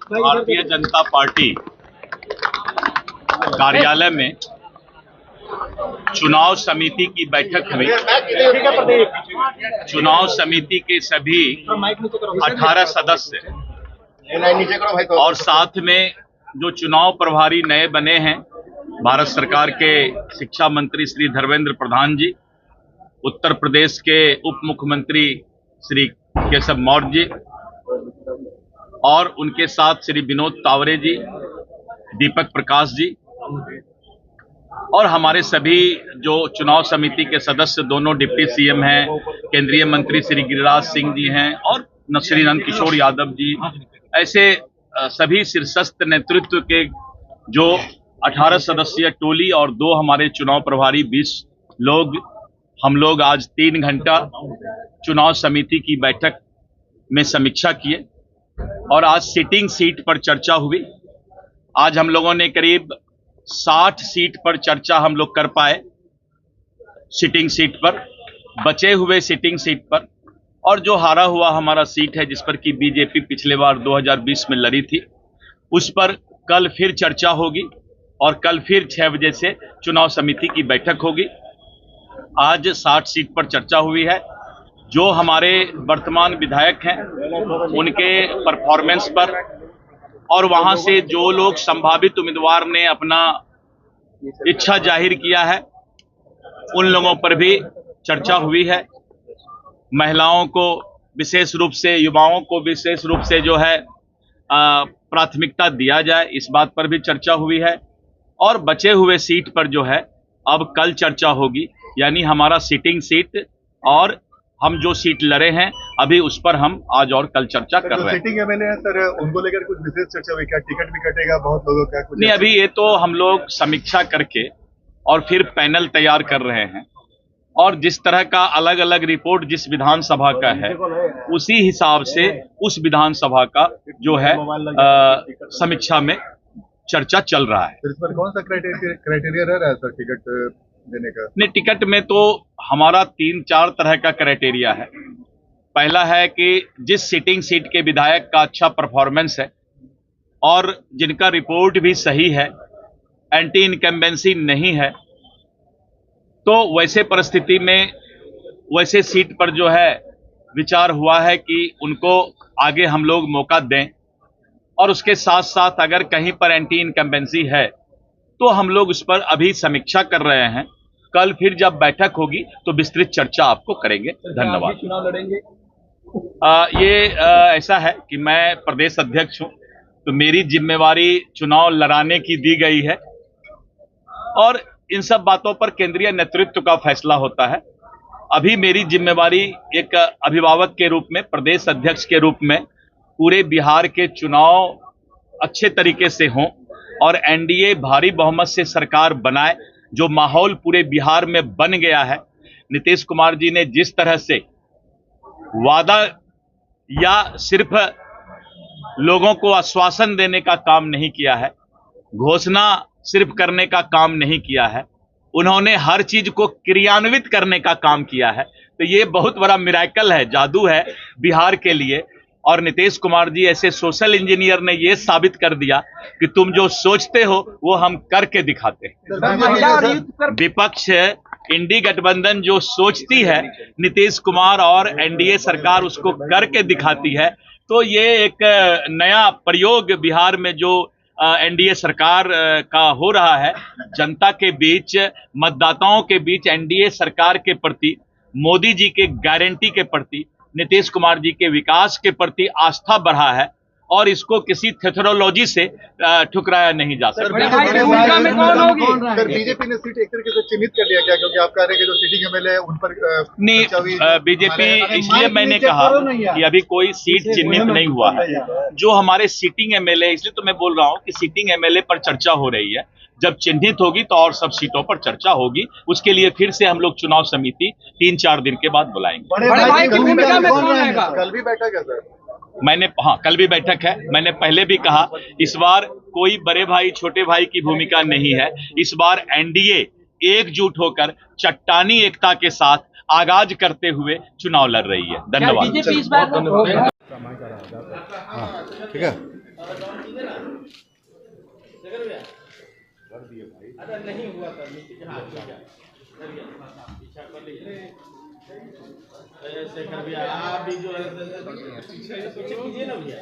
Bharatiya Janata party कार्यालय में चुनाव समिति की बैठक हुई। चुनाव समिति के सभी 18 सदस्य और साथ में जो चुनाव प्रभारी नए बने हैं, भारत सरकार के शिक्षा मंत्री श्री धर्मेंद्र प्रधान जी, उत्तर प्रदेश के उप मुख्यमंत्री श्री केशव मौर्य जी और उनके साथ श्री विनोद तावरे जी, दीपक प्रकाश जी और हमारे सभी जो चुनाव समिति के सदस्य, दोनों डिप्टी सीएम हैं, केंद्रीय मंत्री श्री गिरिराज सिंह जी हैं और श्री नंद किशोर यादव जी, ऐसे सभी शीर्षस्थ नेतृत्व के जो 18 सदस्यीय टोली और 2 हमारे चुनाव प्रभारी 20 लोग, हम लोग आज 3 घंटा चुनाव समिति की बैठक में समीक्षा किए और आज सिटिंग सीट पर चर्चा हुई। आज हम लोगों ने करीब 60 सीट पर चर्चा हम लोग कर पाए, सिटिंग सीट पर, बचे हुए सिटिंग सीट पर, और जो हारा हुआ हमारा सीट है जिस पर कि बीजेपी पिछले बार 2020 में लड़ी थी, उस पर कल फिर चर्चा होगी और कल फिर 6 बजे से चुनाव समिति की बैठक होगी। आज 60 सीट पर चर्चा हुई है। जो हमारे वर्तमान विधायक हैं उनके परफॉर्मेंस पर और वहां से जो लोग संभावित उम्मीदवार ने अपना इच्छा जाहिर किया है उन लोगों पर भी चर्चा हुई है। महिलाओं को विशेष रूप से, युवाओं को विशेष रूप से जो है प्राथमिकता दिया जाए, इस बात पर भी चर्चा हुई है। और बचे हुए सीट पर जो है अब कल चर्चा होगी, यानी हमारा सिटिंग सीट और हम जो सीट लड़े हैं अभी उस पर हम आज और कल चर्चा कर रहे हैं। सिटिंग एमएलए है सर, उनको लेकर कुछ विशेष चर्चा हुई क्या? टिकट भी कटेगा बहुत लोगों का? कुछ नहीं, अभी ये तो हम लोग समीक्षा करके और फिर पैनल तैयार कर रहे हैं और जिस तरह का अलग अलग रिपोर्ट जिस विधानसभा का है उसी हिसाब से उस विधानसभा का जो है समीक्षा में चर्चा चल रहा है। इस पर कौन सा क्राइटेरिया रह रहा है सर टिकट देने का? नहीं, टिकट में तो हमारा 3-4 तरह का क्राइटेरिया है। पहला है कि जिस सिटिंग सीट के विधायक का अच्छा परफॉर्मेंस है और जिनका रिपोर्ट भी सही है, एंटी इनकम्बेंसी नहीं है, तो वैसे परिस्थिति में वैसे सीट पर जो है विचार हुआ है कि उनको आगे हम लोग मौका दें। और उसके साथ साथ अगर कहीं पर एंटी इनकम्बेंसी है तो हम लोग उस पर अभी समीक्षा कर रहे हैं। कल फिर जब बैठक होगी तो विस्तृत चर्चा आपको करेंगे। धन्यवाद। चुनाव लड़ेंगे? ऐसा है कि मैं प्रदेश अध्यक्ष हूं, तो मेरी जिम्मेवारी चुनाव लड़ाने की दी गई है और इन सब बातों पर केंद्रीय नेतृत्व का फैसला होता है। अभी मेरी जिम्मेवारी एक अभिभावक के रूप में, प्रदेश अध्यक्ष के रूप में पूरे बिहार के चुनाव अच्छे तरीके से हों और एनडीए भारी बहुमत से सरकार बनाए। जो माहौल पूरे बिहार में बन गया है, नीतीश कुमार जी ने जिस तरह से वादा या सिर्फ लोगों को आश्वासन देने का काम नहीं किया है, घोषणा सिर्फ करने का काम नहीं किया है, उन्होंने हर चीज को क्रियान्वित करने का काम किया है। तो ये बहुत बड़ा मिरेकल है, जादू है बिहार के लिए। और नीतीश कुमार जी ऐसे सोशल इंजीनियर ने ये साबित कर दिया कि तुम जो सोचते हो वो हम करके दिखाते हैं। विपक्ष इंडी गठबंधन जो सोचती है, नीतीश कुमार और एनडीए सरकार उसको करके दिखाती है। तो ये एक नया प्रयोग बिहार में जो एनडीए सरकार का हो रहा है, जनता के बीच, मतदाताओं के बीच एनडीए सरकार के प्रति, मोदी जी के गारंटी के प्रति, नीतीश कुमार जी के विकास के प्रति आस्था बढ़ा है और इसको किसी थेथरोलॉजी से ठुकराया नहीं जा सकता। सर, बीजेपी ने सीट एक तरीके से चिन्हित कर लिया क्या? क्योंकि आप कह रहे हैं कि जो सिटिंग एमएलए है उन पर नहीं, बीजेपी, इसलिए मैंने कहा कि अभी कोई सीट चिन्हित नहीं हुआ है। जो हमारे सिटिंग एमएलए, इसलिए तो मैं बोल रहा हूं कि सिटिंग एमएलए पर चर्चा हो रही है। जब चिन्हित होगी तो और सब सीटों पर चर्चा होगी। उसके लिए फिर से हम लोग चुनाव समिति 3-4 दिन के बाद बुलाएंगे। कल भी बैठक है सर? हाँ, कल भी बैठक है। मैंने पहले भी कहा, इस बार कोई बड़े भाई छोटे भाई की भूमिका नहीं है। इस बार एनडीए एकजुट होकर चट्टानी एकता के साथ आगाज करते हुए चुनाव लड़ रही है। धन्यवाद। बीजेपी इस बार ठीक है। अरे नहीं हुआ था नीचे जहाँ पीछा कर लीजिए ऐसे कर दिया। आप भी जो है पीछे कीजिए ना भैया।